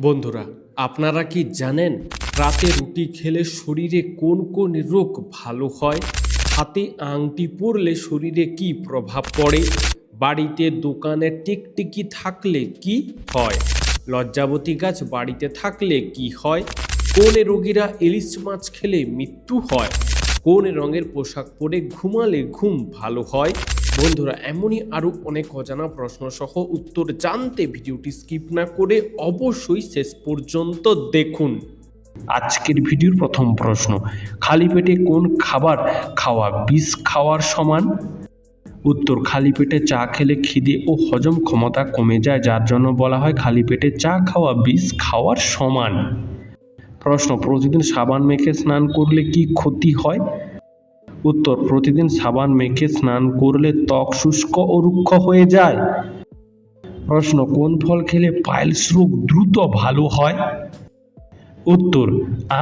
বন্ধুরা, আপনারা কি জানেন রাতে রুটি খেলে শরীরে কোন কোন রোগ ভালো হয়? হাতে আংটি পরলে শরীরে কি প্রভাব পড়ে? বাড়িতে দোকানে টিকটিকি থাকলে কি হয়? লজ্জাবতী গাছ বাড়িতে থাকলে কি হয়? কোন রোগীরা ইলিশ মাছ খেলে মৃত্যু হয়? কোন রঙের পোশাক পরে ঘুমালে ঘুম ভালো হয়? বন্ধুরা, এমনই আরও অনেক অজানা প্রশ্ন সহ উত্তর জানতে ভিডিওটি স্কিপ না করে অবশ্যই শেষ পর্যন্ত দেখুন। আজকের ভিডিওর প্রথম প্রশ্ন, খালি পেটে কোন খাবার খাওয়া বিষ খাওয়ার সমান? উত্তর, খালি পেটে চা খেলে খিদে ও হজম ক্ষমতা কমে যায়, যার জন্য বলা হয় খালি পেটে চা খাওয়া বিষ খাওয়ার সমান। প্রশ্ন, প্রতিদিন সাবান মেখে স্নান করলে কি ক্ষতি হয়? উত্তর, প্রতিদিন সাবান মেখে স্নান করলে ত্বক শুষ্ক ও রুক্ষ হয়ে যায়। প্রশ্ন, কোন ফল খেলে পাইলস রোগ দ্রুত ভালো হয়? উত্তর,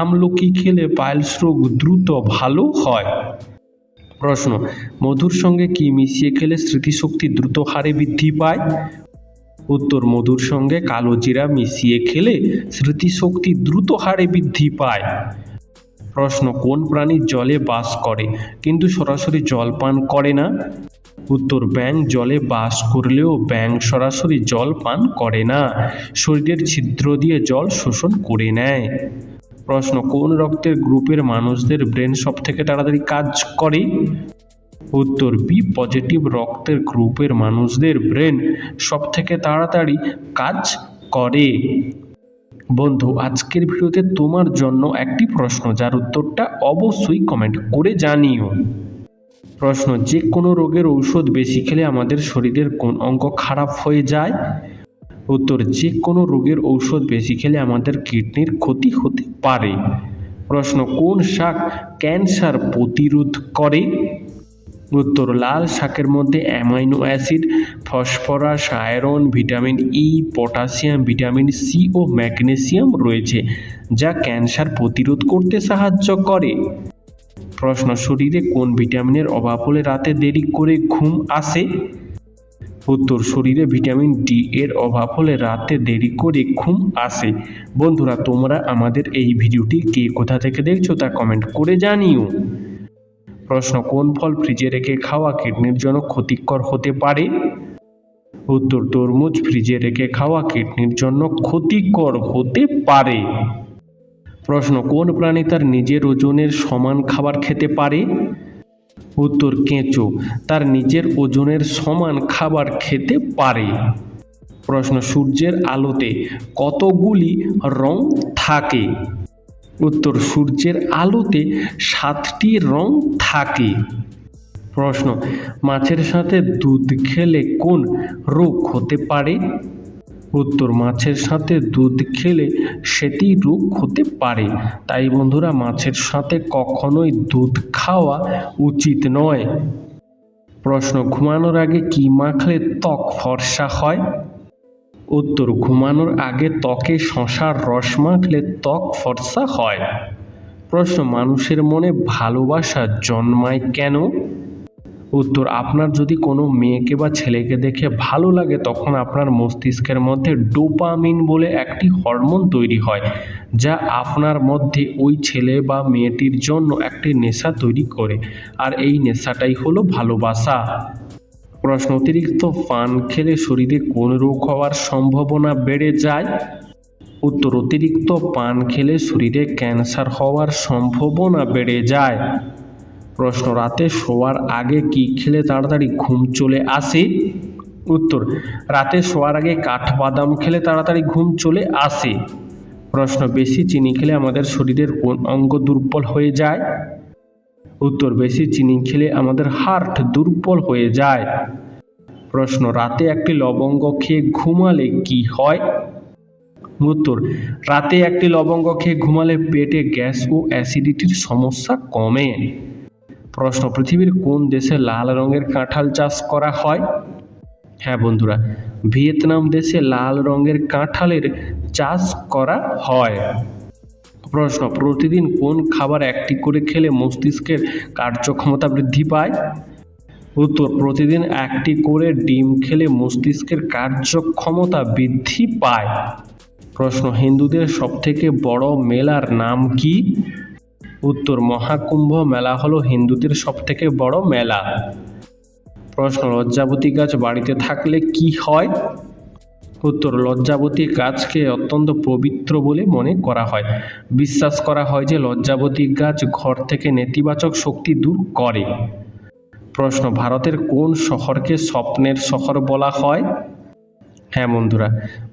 আমলকি খেলে পাইলস রোগ দ্রুত ভালো হয়। প্রশ্ন, মধুর সঙ্গে কি মিশিয়ে খেলে স্মৃতিশক্তি দ্রুত হারে বৃদ্ধি পায়? উত্তর, মধুর সঙ্গে কালো জিরা মিশিয়ে খেলে স্মৃতিশক্তি দ্রুত হারে বৃদ্ধি পায়। প্রশ্ন, কোন প্রাণী জলে বাস করে কিন্তু সরাসরি জল পান করে না? উত্তর, ব্যাঙ জলে বাস করলেও ব্যাঙ সরাসরি জল পান করে না, শরীরের ছিদ্র দিয়ে জল শোষণ করে নেয়। প্রশ্ন, কোন রক্তের গ্রুপের মানুষদের ব্রেন সব থেকে তাড়াতাড়ি কাজ করে? উত্তর, বি পজিটিভ রক্তের গ্রুপের মানুষদের ব্রেন সব থেকে তাড়াতাড়ি কাজ করে। বন্ধু, আজকের ভিডিওতে তোমার জন্য একটি প্রশ্ন, যার উত্তরটা অবশ্যই কমেন্ট করে জানিও। প্রশ্ন, যে কোনো রোগের ঔষধ বেশি খেলে আমাদের শরীরের কোন অঙ্গ খারাপ হয়ে যায়? উত্তর, যে কোনো রোগের ঔষধ বেশি খেলে আমাদের কিডনির ক্ষতি হতে পারে। প্রশ্ন, কোন শাক ক্যান্সার প্রতিরোধ করে? উত্তর, লাল শাকের মধ্যে amino acid, phosphorus, iron, vitamin E, potassium, vitamin C ও ম্যাগনেসিয়াম রয়েছে, যা ক্যান্সার প্রতিরোধ করতে সাহায্য করে। প্রশ্ন, শরীরে কোন ভিটামিনের অভাব হলে রাতে দেরি করে ঘুম আসে? উত্তর, শরীরে ভিটামিন ডি এর অভাব হলে রাতে দেরি করে ঘুম আসে। বন্ধুরা, তোমরা আমাদের এই ভিডিওটি কে কোথা থেকে দেখছো তা কমেন্ট করে জানিও। প্রশ্ন, কোন ফল ফ্রিজে রেখে খাওয়া কিডনির জন্য ক্ষতিকর হতে পারে? উত্তর, তরমুজ ফ্রিজে রেখে খাওয়া কিডনির জন্য ক্ষতিকর হতে পারে। প্রশ্ন, কোন প্রাণী তার নিজের ওজনের সমান খাবার খেতে পারে? উত্তর, কেঁচো তার নিজের ওজনের সমান খাবার খেতে পারে। প্রশ্ন, সূর্যের আলোতে কতগুলি রং থাকে? উত্তর, সূর্যের আলোতে 7টি রং থাকে। প্রশ্ন, মাছের সাথে দুধ খেলে কোন রোগ হতে পারে? উত্তর, মাছের সাথে দুধ খেলে সেটি রোগ হতে পারে। তাই বন্ধুরা, মাছের সাথে কখনোই দুধ খাওয়া উচিত নয়। প্রশ্ন, ঘুমানোর আগে কি মাখলে ত্বক ফর্সা হয়? উত্তর, ঘুমানোর আগে ত্বকে শসার রস মাখলে ত্বক ফর্সা হয়। প্রশ্ন, মানুষের মনে ভালোবাসা জন্মায় কেন? উত্তর, আপনার যদি কোনো মেয়েকে বা ছেলেকে দেখে ভালো লাগে, তখন আপনার মস্তিষ্কের মধ্যে ডোপামিন বলে একটি হরমোন তৈরি হয়, যা আপনার মধ্যে ওই ছেলে বা মেয়েটির জন্য একটি নেশা তৈরি করে, আর এই নেশাটাই হলো ভালোবাসা। প্রশ্ন, অতিরিক্ত পান খেলে শরীরে কোন রোগ হওয়ার সম্ভাবনা বেড়ে যায়? উত্তর, অতিরিক্ত পান খেলে শরীরে ক্যান্সার হওয়ার সম্ভাবনা বেড়ে যায়। প্রশ্ন, রাতে শোয়ার আগে কি খেলে তাড়াতাড়ি ঘুম চলে আসে? উত্তর, রাতে শোয়ার আগে কাঠবাদাম খেলে তাড়াতাড়ি ঘুম চলে আসে। প্রশ্ন, বেশি চিনি খেলে আমাদের শরীরের কোন অঙ্গ দুর্বল হয়ে যায়? উত্তর, বেশি চিনি খেলে আমাদের হার্ট দুর্বল হয়ে যায়। প্রশ্ন, রাতে একটি লবঙ্গ খেয়ে ঘুমালে কি হয়? উত্তর, রাতে একটি লবঙ্গ খেয়ে ঘুমালে পেটে গ্যাস ও অ্যাসিডিটির সমস্যা কমে। প্রশ্ন, পৃথিবীর কোন দেশে লাল রঙের কাঁঠাল চাষ করা হয়? হ্যাঁ বন্ধুরা, ভিয়েতনাম দেশে লাল রঙের কাঁঠালের চাষ করা হয়। প্রশ্ন, প্রতিদিন কোন খাবার একটি করে খেলে মস্তিষ্কের কার্যক্ষমতা বৃদ্ধি পায়? উত্তর, প্রতিদিন একটি করে ডিম খেলে মস্তিষ্কের কার্যক্ষমতা বৃদ্ধি পায়। প্রশ্ন হিন্দুদের সবথেকে বড় মেলার নাম কি? উত্তর মহাকুম্ভ মেলা হলো হিন্দুদের সবথেকে বড় মেলা। প্রশ্ন লজ্জাবতী গাছ বাড়িতে থাকলে কি হয়? উত্তর লজ্জাবতী গাছকে অত্যন্ত পবিত্র বলে মনে করা হয়। বিশ্বাস করা হয় যে লজ্জাবতী গাছ ঘর থেকে নেতিবাচক শক্তি দূর করে। প্রশ্ন ভারতের কোন শহরকে স্বপ্নের শহর বলা হয়? হ্যাঁ বন্ধুরা,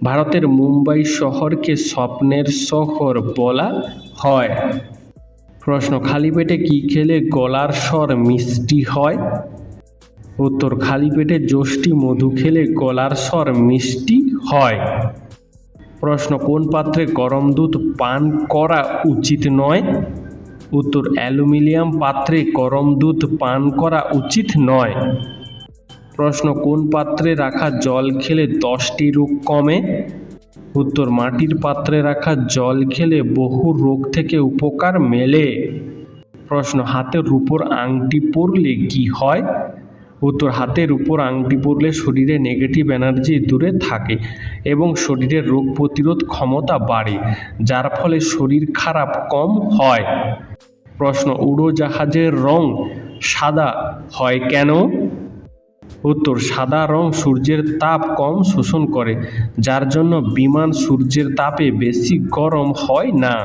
ভারতের মুম্বাই শহরকে স্বপ্নের শহর বলা হয়। প্রশ্ন খালি পেটে কি খেলে গলার স্বর মিষ্টি হয়? উত্তর খালি পেটে যষ্টি মধু খেলে গলার স্বর মিষ্টি হয়। প্রশ্ন কোন পাত্রে গরম দুধ পান করা উচিত নয়? উত্তর অ্যালুমিনিয়াম পাত্রে গরম দুধ পান করা উচিত নয়। প্রশ্ন কোন পাত্রে রাখা জল খেলে 10টি রোগ কমে? উত্তর মাটির পাত্রে রাখা জল খেলে বহু রোগ থেকে উপকার মেলে। প্রশ্ন হাতের উপর আংটি পরলে কি হয়? উত্তর হাতের উপর আংটি পরলে শরীরে নেগেটিভ এনার্জি দূরে থাকে এবং শরীরের রোগ প্রতিরোধ ক্ষমতা বাড়ে, যার ফলে শরীর খারাপ কম হয়। প্রশ্ন উড়োজাহাজের রং সাদা হয় কেন? উত্তর সাদা রং সূর্যের তাপ কম শোষণ করে, যার জন্য বিমান সূর্যের তাপে বেশি গরম হয় না।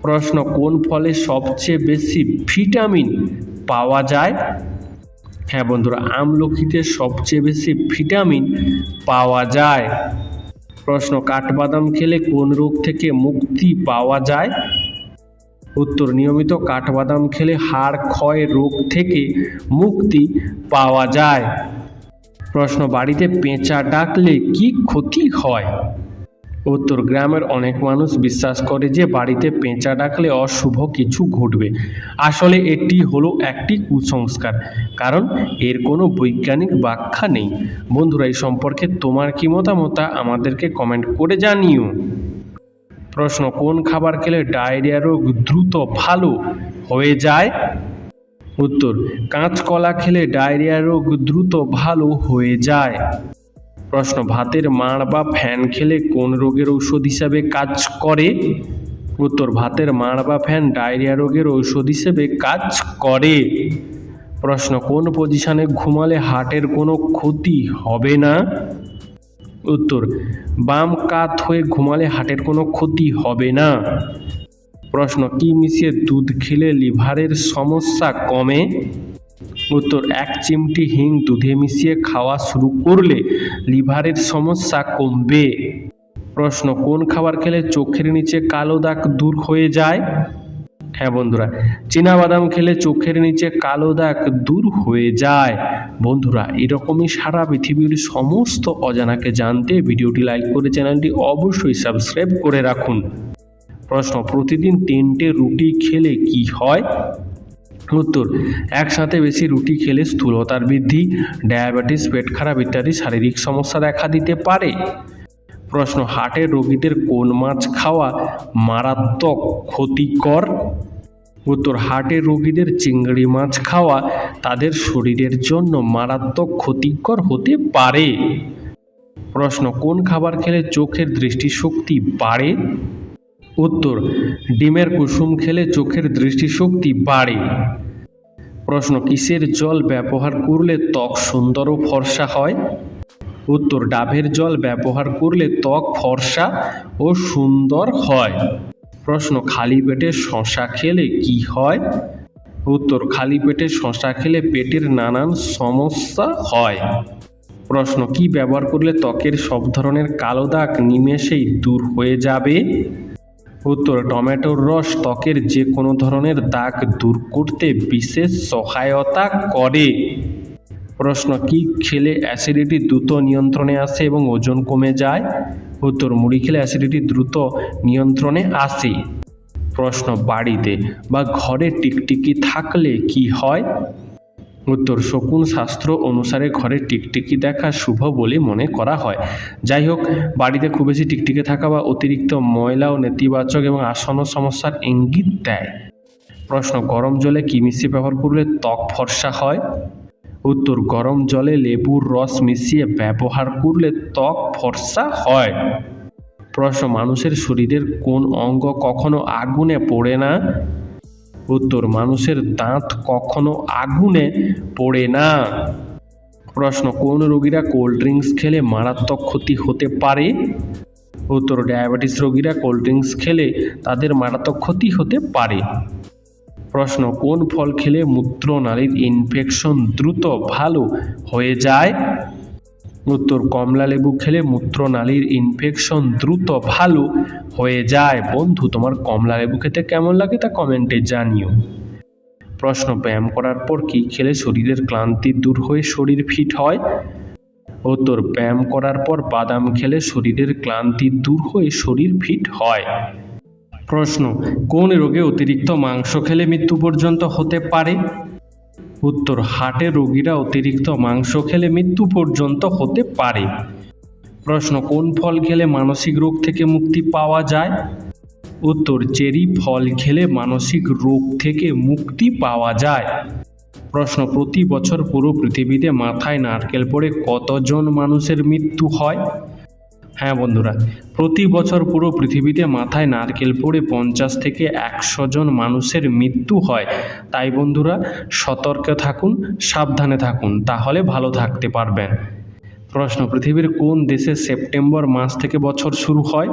প্রশ্ন কোন ফলে সবচেয়ে বেশি ভিটামিন পাওয়া যায়? হ্যাঁ বন্ধুরা, আমলকিতে সবচেয়ে বেশি ভিটামিন পাওয়া যায়। প্রশ্ন কাঠবাদাম খেলে কোন রোগ থেকে মুক্তি পাওয়া যায়? উত্তর নিয়মিত কাঠবাদাম খেলে হাড় ক্ষয় রোগ থেকে মুক্তি পাওয়া যায়। প্রশ্ন বাড়িতে পেঁচা ডাকলে কি ক্ষতি হয়? উত্তর গ্রামের অনেক মানুষ বিশ্বাস করে যে বাড়িতে পেঁচা ডাকলে অশুভ কিছু ঘটবে। আসলে এটি হলো একটি কুসংস্কার, কারণ এর কোনো বৈজ্ঞানিক ব্যাখ্যা নেই। বন্ধুরা, এই সম্পর্কে তোমার কি মতামত আমাদেরকে কমেন্ট করে জানিও। প্রশ্ন কোন খাবার খেলে ডায়রিয়া রোগ দ্রুত ভালো হয়ে যায়? উত্তর কাঁচকলা খেলে ডায়রিয়া রোগ দ্রুত ভালো হয়ে যায়। প্রশ্ন ভাতের মাড় বা ফ্যান খেলে কোন রোগের ঔষধ হিসাবে কাজ করে? উত্তর ভাতের মাড় বা ফ্যান ডায়রিয়া রোগের ঔষধ হিসেবে কাজ করে। প্রশ্ন কোন পজিশনে ঘুমালে হার্টের কোনো ক্ষতি হবে না? উত্তর বাম কাত হয়ে ঘুমালে হার্টের কোনো ক্ষতি হবে না। প্রশ্ন কি মিশিয়ে দুধ খেলে লিভারের সমস্যা কমে? উত্তর 1 চিমটি হিং দুধে মিশিয়ে খাওয়া শুরু করলে লিভারের সমস্যা কমবে। প্রশ্ন কোন খাবার খেলে চোখের নিচে কালো দাগ দূর হয়ে যায়? হ্যাঁ বন্ধুরা, চীনাবাদাম খেলে চোখের নিচে কালো দাগ দূর হয়ে যায়। বন্ধুরা, এরকমই সারা পৃথিবীর সমস্ত অজানাকে জানতে ভিডিওটি লাইক করে চ্যানেলটি অবশ্যই সাবস্ক্রাইব করে রাখুন। প্রশ্ন প্রতিদিন 3টে রুটি খেলে কি হয়? উত্তর একসাথে বেশি রুটি খেলে স্থূলতার বৃদ্ধি, ডায়াবেটিস, পেট খারাপ ইত্যাদি শারীরিক সমস্যা দেখা দিতে পারে। প্রশ্ন হার্টের রোগীদের কোন মাছ খাওয়া মারাত্মক ক্ষতিকর? উত্তর হার্টের রোগীদের চিংড়ি মাছ খাওয়া তাদের শরীরের জন্য মারাত্মক ক্ষতিকর হতে পারে। প্রশ্ন কোন খাবার খেলে চোখের দৃষ্টিশক্তি বাড়ে? উত্তর ডিমের কুসুম খেলে চোখের দৃষ্টিশক্তি বাড়ে। প্রশ্ন কিসের জল ব্যবহার করলে ত্বক সুন্দর ও ফর্সা হয়? উত্তর ডাবের জল ব্যবহার করলে ত্বক ফর্সা ও সুন্দর হয়। প্রশ্ন খালি পেটে শসা খেলে কি হয়? উত্তর খালি পেটে শসা খেলে পেটের নানান সমস্যা হয়। প্রশ্ন কি ব্যবহার করলে ত্বকের সব ধরনের কালো দাগ নিমেষেই দূর হয়ে যাবে? উত্তর টমেটোর রস ত্বকের যে কোনো ধরনের দাগ দূর করতে বিশেষ সহায়তা করে। প্রশ্ন কি খেলে অ্যাসিডিটি দ্রুত নিয়ন্ত্রণে আসে এবং ওজন কমে যায়? উত্তর মুড়ি খেলে অ্যাসিডিটি দ্রুত নিয়ন্ত্রণে আসে। প্রশ্ন বাড়িতে বা ঘরে টিকটিকি থাকলে কি হয়? উত্তর শকুন শাস্ত্র অনুসারে ঘরে টিকটিকি দেখা শুভ বলে মনে করা হয়। যাই হোক, বাড়িতে খুব বেশি টিকটিকি থাকা বা অতিরিক্ত ময়লা ও নেতিবাচক এবং আসন্ন সমস্যার ইঙ্গিত দেয়। প্রশ্ন গরম জলে কি মিশিয়ে ব্যবহার করলে ত্বক ফর্সা হয়? উত্তর গরম জলে লেবুর রস মিশিয়ে ব্যবহার করলে ত্বক ফর্সা হয়। প্রশ্ন, মানুষের শরীরের কোন অঙ্গ কখনো আগুনে পোড়ে না? উত্তর, মানুষের দাঁত কখনো আগুনে পোড়ে না। প্রশ্ন, কোন রোগীরা কোল্ড ড্রিঙ্কস খেলে মারাত্মক ক্ষতি হতে পারে? উত্তর, ডায়াবেটিস রোগীরা কোল্ড ড্রিঙ্কস খেলে তাদের মারাত্মক ক্ষতি হতে পারে। প্রশ্ন, কোন ফল খেলে মূত্রনালীর ইনফেকশন দ্রুত ভালো হয়ে যায়? উত্তর, কমলা লেবু খেলে মূত্রনালীর ইনফেকশন দ্রুত ভালো হয়ে যায়। বন্ধু, তোমার কমলা লেবু খেতে কেমন লাগে তা কমেন্টে জানিও। প্রশ্ন, ব্যায়াম করার পর কি খেলে শরীরের ক্লান্তি দূর হয়ে শরীর ফিট হয়? উত্তর, ব্যায়াম করার পর বাদাম খেলে শরীরের ক্লান্তি দূর হয়ে শরীর ফিট হয়। প্রশ্ন, কোন রোগে অতিরিক্ত মাংস খেলে মৃত্যু পর্যন্ত হতে পারে? উত্তর, হার্টের রোগীরা অতিরিক্ত মাংস খেলে মৃত্যু পর্যন্ত হতে পারে। প্রশ্ন, কোন ফল খেলে মানসিক রোগ থেকে মুক্তি পাওয়া যায়? উত্তর, চেরি ফল খেলে মানসিক রোগ থেকে মুক্তি পাওয়া যায়। প্রশ্ন, প্রতি বছর পুরো পৃথিবীতে মাথায় নারকেল পড়ে কতজন মানুষের মৃত্যু হয়? হ্যাঁ বন্ধুরা, প্রতি বছর পুরো পৃথিবীতে মাথায় নারকেল পড়ে 50 থেকে 100 জন মানুষের মৃত্যু হয়। তাই বন্ধুরা, সতর্ক থাকুন, সাবধানে থাকুন, তাহলে ভালো থাকতে পারবেন। প্রশ্ন, পৃথিবীর কোন দেশে সেপ্টেম্বর মাস থেকে বছর শুরু হয়?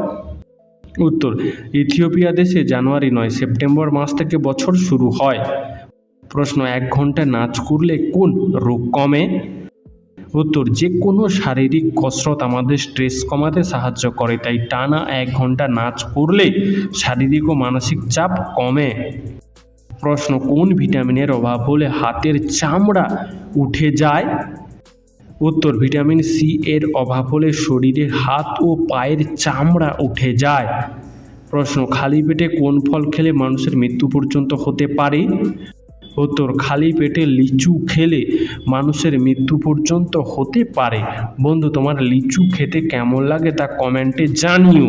উত্তর, ইথিওপিয়া দেশে জানুয়ারি নয় সেপ্টেম্বর মাস থেকে বছর শুরু হয়। প্রশ্ন, 1 ঘন্টা নাচ করলে কোন রোগ কমে? উত্তর, যে কোনো শারীরিক কসরত আমাদের স্ট্রেস কমাতে সাহায্য করে, তাই টানা 1 ঘন্টা নাচ করলে শারীরিক ও মানসিক চাপ কমে। প্রশ্ন, কোন ভিটামিনের অভাব হলে হাতের চামড়া উঠে যায়? উত্তর, ভিটামিন সি এর অভাব হলে শরীরে হাত ও পায়ের চামড়া উঠে যায়। প্রশ্ন, খালি পেটে কোন ফল খেলে মানুষের মৃত্যু পর্যন্ত হতে পারে? উত্তর, খালি পেটে লিচু খেলে মানুষের মৃত্যু পর্যন্ত হতে পারে। বন্ধু, তোমার লিচু খেতে কেমন লাগে তা কমেন্টে জানিও।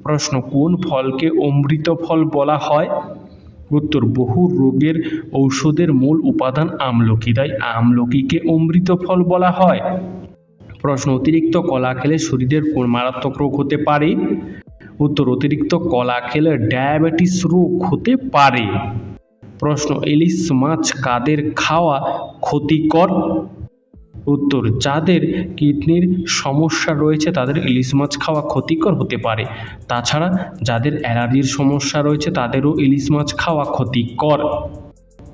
প্রশ্ন, কোন ফলকে অমৃত ফল বলা হয়? উত্তর, বহু রোগের ঔষধের মূল উপাদান আমলকি, তাই আমলকিকে অমৃত ফল বলা হয়। প্রশ্ন, অতিরিক্ত কলা খেলে শরীরের কোন মারাত্মক রোগ হতে পারে? উত্তর, অতিরিক্ত কলা খেলে ডায়াবেটিস রোগ হতে পারে। প্রশ্ন, ইলিশ মাছ কাদের খাওয়া ক্ষতিকর? উত্তর, যাদের কিডনির সমস্যা রয়েছে তাদের ইলিশ মাছ খাওয়া ক্ষতিকর হতে পারে। তাছাড়া যাদের অ্যালার্জির সমস্যা রয়েছে তাদেরও ইলিশ মাছ খাওয়া ক্ষতিকর।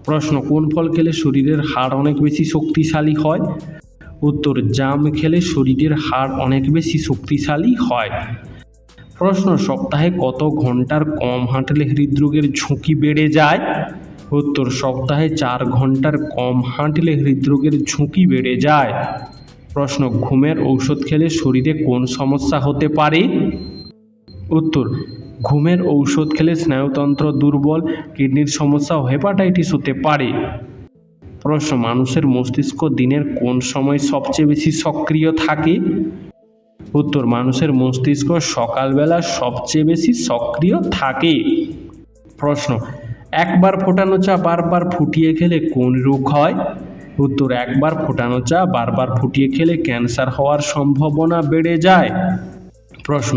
প্রশ্ন, কোন ফল খেলে শরীরের হাড় অনেক বেশি শক্তিশালী হয়? উত্তর, জাম খেলে শরীরের হাড় অনেক বেশি শক্তিশালী হয়। প্রশ্ন, সপ্তাহে কত ঘন্টার কম হাঁটলে হৃদরোগের ঝুঁকি বেড়ে যায়? উত্তর, সপ্তাহে 4 ঘন্টার কম হাঁটলে হৃদরোগের ঝুঁকি বেড়ে যায়। প্রশ্ন, ঘুমের ঔষধ খেলে শরীরে কোন সমস্যা হতে পারে? উত্তর, ঘুমের ঔষধ খেলে স্নায়ুতন্ত্র দুর্বল, কিডনির সমস্যা ও হেপাটাইটিস হতে পারে। প্রশ্ন, মানুষের মস্তিষ্ক দিনের কোন সময় সবচেয়ে বেশি সক্রিয় থাকে? উত্তর, মানুষের মস্তিষ্ক সকালবেলা সবচেয়ে বেশি সক্রিয় থাকে। প্রশ্ন, একবার ফোটানো চা বারবার ফুটিয়ে খেলে কোন রোগ হয়? উত্তর, একবার ফোটানো চা বারবার ফুটিয়ে খেলে ক্যান্সার হওয়ার সম্ভাবনা বেড়ে যায়। প্রশ্ন,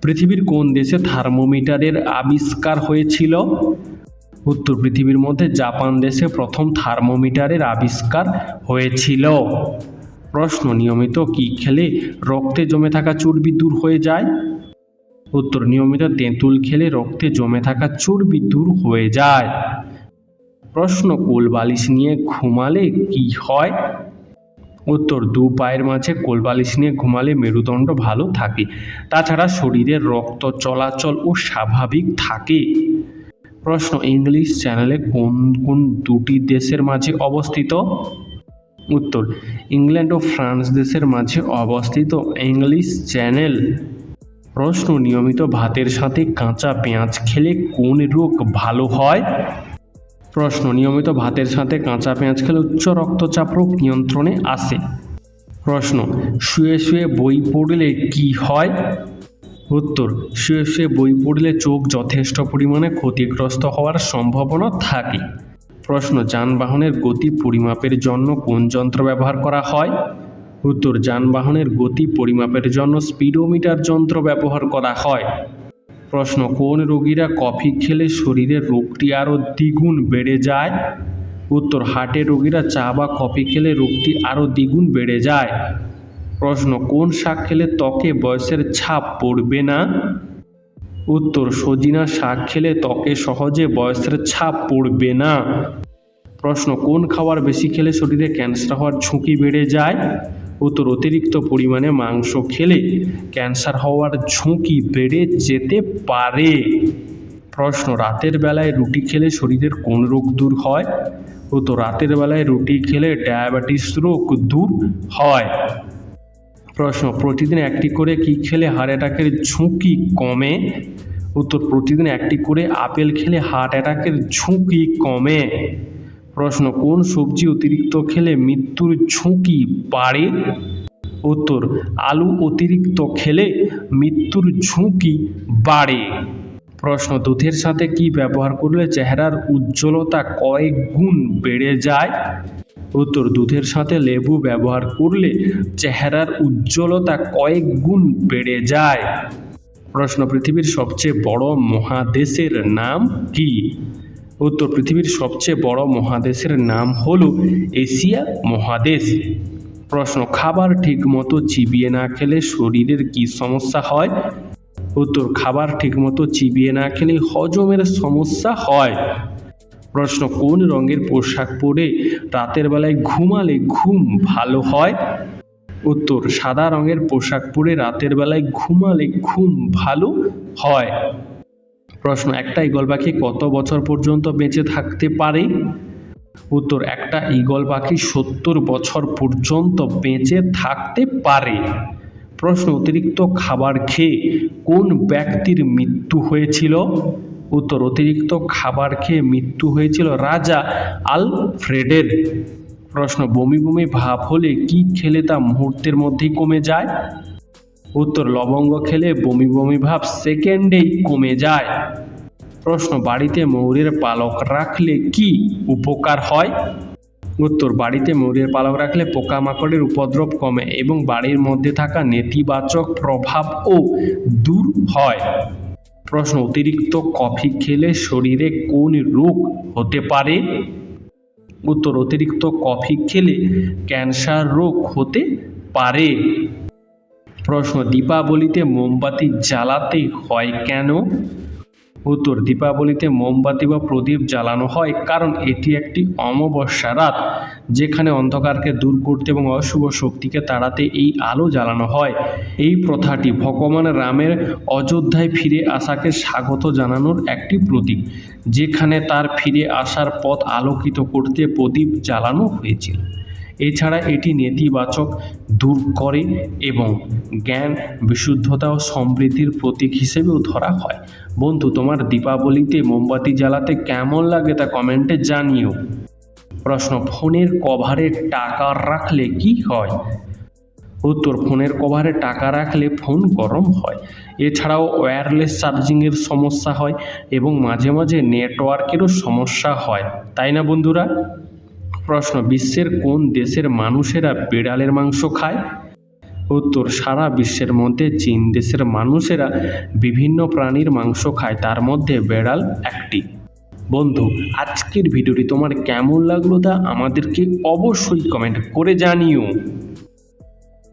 পৃথিবীর কোন দেশে থার্মোমিটারের আবিষ্কার হয়েছিল? উত্তর, পৃথিবীর মধ্যে জাপান দেশে প্রথম থার্মোমিটারের আবিষ্কার হয়েছিল। প্রশ্ন, নিয়মিত কি খেলে রক্তে জমে থাকা চর্বি দূর হয়ে যায়? উত্তর, নিয়মিত তেঁতুল খেলে রক্তে জমে থাকা চর্বি দূর হয়ে যায়। প্রশ্ন, কোলবালিশ নিয়ে ঘুমালে কি হয়? উত্তর, 2 পায়ের মাঝে কোলবালিশ নিয়ে ঘুমালে মেরুদণ্ড ভালো থাকে, তাছাড়া শরীরের রক্ত চলাচল ও স্বাভাবিক থাকে। প্রশ্ন, ইংলিশ চ্যানেলে কোন কোন 2টি দেশের মাঝে অবস্থিত? উত্তর, ইংল্যান্ড ও ফ্রান্স দেশের মাঝে অবস্থিত ইংলিশ চ্যানেল। প্রশ্ন, নিয়মিত ভাতের সাথে কাঁচা পেঁয়াজ খেলে কোন রোগ ভালো হয়? প্রশ্ন, নিয়মিত ভাতের সাথে কাঁচা পেঁয়াজ খেলে উচ্চ রক্তচাপ রোগ নিয়ন্ত্রণে আসে। প্রশ্ন, শুয়ে শুয়ে বই পড়লে কি হয়? উত্তর, শুয়ে শুয়ে বই পড়লে চোখ যথেষ্ট পরিমাণে ক্ষতিগ্রস্ত হওয়ার সম্ভাবনা থাকে। প্রশ্ন, যানবাহনের গতি পরিমাপের জন্য কোন যন্ত্র ব্যবহার করা হয়? উত্তর, যানবাহনের গতি পরিমাপের জন্য স্পিডোমিটার যন্ত্র ব্যবহার করা হয়। প্রশ্ন, কোন রোগীরা কফি খেলে শরীরের রোগটি আরও দ্বিগুণ বেড়ে যায়? উত্তর, হার্টের রোগীরা চা বা কফি খেলে রোগটি আরও দ্বিগুণ বেড়ে যায়। প্রশ্ন, কোন শাক খেলে ত্বকে বয়সের ছাপ পড়বে না? উত্তর, সজিনা শাক খেলে ত্বকে সহজে বয়সের ছাপ পড়বে না। প্রশ্ন, কোন খাবার বেশি খেলে শরীরে ক্যান্সার হওয়ার ঝুঁকি বেড়ে যায়? উত্তর, অতিরিক্ত পরিমাণে মাংস খেলে ক্যান্সার হওয়ার ঝুঁকি বেড়ে যেতে পারে। প্রশ্ন, রাতের বেলায় রুটি খেলে শরীরের কোন রোগ দূর হয়? উত্তর, রাতের বেলায় রুটি খেলে ডায়াবেটিস রোগ দূর হয়। প্রশ্ন, প্রতিদিন একটি করে কি খেলে হার্ট অ্যাটাকের ঝুঁকি কমে? উত্তর, প্রতিদিন একটি করে আপেল খেলে হার্ট অ্যাটাকের ঝুঁকি কমে। প্রশ্ন, কোন সবজি অতিরিক্ত খেলে মৃত্যুর ঝুঁকি বাড়ে? উত্তর, আলু অতিরিক্ত খেলে মৃত্যুর ঝুঁকি বাড়ে। প্রশ্ন, দুধের সাথে কি ব্যবহার করলে চেহারার উজ্জ্বলতা কয়েক গুণ বেড়ে যায়? উত্তর, দুধের সাথে লেবু ব্যবহার করলে চেহারার উজ্জ্বলতা কয়েক গুণ বেড়ে যায়। প্রশ্ন, পৃথিবীর সবচেয়ে বড় মহাদেশের নাম কি? উত্তর, পৃথিবীর সবচেয়ে বড় মহাদেশের নাম হলো এশিয়া মহাদেশ। প্রশ্ন, খাবার ঠিকমতো চিবিয়ে না খেলে শরীরের কি সমস্যা হয়? উত্তর, খাবার ঠিকমতো চিবিয়ে না খেলে হজমের সমস্যা হয়। প্রশ্ন, কোন রঙের পোশাক পরে রাতের বেলায় ঘুমালে ঘুম ভালো হয়? উত্তর, সাদা রঙের পোশাক পরে রাতের বেলায় ঘুমালে ঘুম ভালো হয়। প্রশ্ন, একটা ঈগল পাখি কত বছর পর্যন্ত বেঁচে থাকতে পারে? উত্তর, একটা ঈগল পাখি 70 বছর পর্যন্ত বেঁচে থাকতে পারে। প্রশ্ন, অতিরিক্ত খাবার খেয়ে কোন ব্যক্তির মৃত্যু হয়েছিল? উত্তর, অতিরিক্ত খাবার খেয়ে মৃত্যু হয়েছিল রাজা আলফ্রেডের। প্রশ্ন, বমি বমি ভাব হলে কি খেলে তা মুহূর্তের মধ্যেই কমে যায়? উত্তর, লবঙ্গ খেলে বমি বমি ভাব সেকেন্ডেই কমে যায়। প্রশ্ন, বাড়িতে ময়ূরের পালক রাখলে কি উপকার হয়? উত্তর, বাড়িতে ময়ূরের পালক রাখলে পোকামাকড়ের উপদ্রব কমে এবং বাড়ির মধ্যে থাকা নেতিবাচক প্রভাবও দূর হয়। প্রশ্ন, অতিরিক্ত কফি খেলে শরীরে কোন রোগ হতে পারে? উত্তর, অতিরিক্ত কফি খেলে ক্যান্সার রোগ হতে পারে। প্রশ্ন, দীপাবলিতে মোমবাতি জ্বালাতে হয় কেন? উত্তর, দীপাবলিতে মোমবাতি বা প্রদীপ জ্বালানো হয় কারণ এটি একটি অমাবস্যা রাত, যেখানে অন্ধকারকে দূর করতে এবং অশুভ শক্তিকে তাড়াতে এই আলো জ্বালানো হয়। এই প্রথাটি ভগবান রামের অযোধ্যায় ফিরে আসাকে স্বাগত জানানোর একটি প্রতীক, যেখানে তার ফিরে আসার পথ আলোকিত করতে প্রদীপ জ্বালানো হয়েছিল। এছাড়া এটি নেতিবাচক দূর করে এবং জ্ঞান, বিশুদ্ধতা ও সমৃদ্ধির প্রতীক হিসেবেও ধরা হয়। বন্ধু, তোমার দীপাবলিতে মোমবাতি জ্বালাতে কেমন লাগে তা কমেন্টে জানিও। প্রশ্ন, ফোনের কভারে টাকা রাখলে কি হয়? উত্তর, ফোনের কভারে টাকা রাখলে ফোন গরম হয়। এছাড়াও ওয়্যারলেস চার্জিংয়ের সমস্যা হয় এবং মাঝে মাঝে নেটওয়ার্কেরও সমস্যা হয়, তাই না বন্ধুরা? প্রশ্ন, বিশ্বের কোন দেশের মানুষেরা বিড়ালের মাংস খায়? উত্তর, সারা বিশ্বের মধ্যে চীন দেশের মানুষেরা বিভিন্ন প্রাণীর মাংস খায়, তার মধ্যে বিড়াল একটি। বন্ধু, আজকের ভিডিওটি তোমার কেমন লাগলো তা আমাদেরকে অবশ্যই কমেন্ট করে জানিও।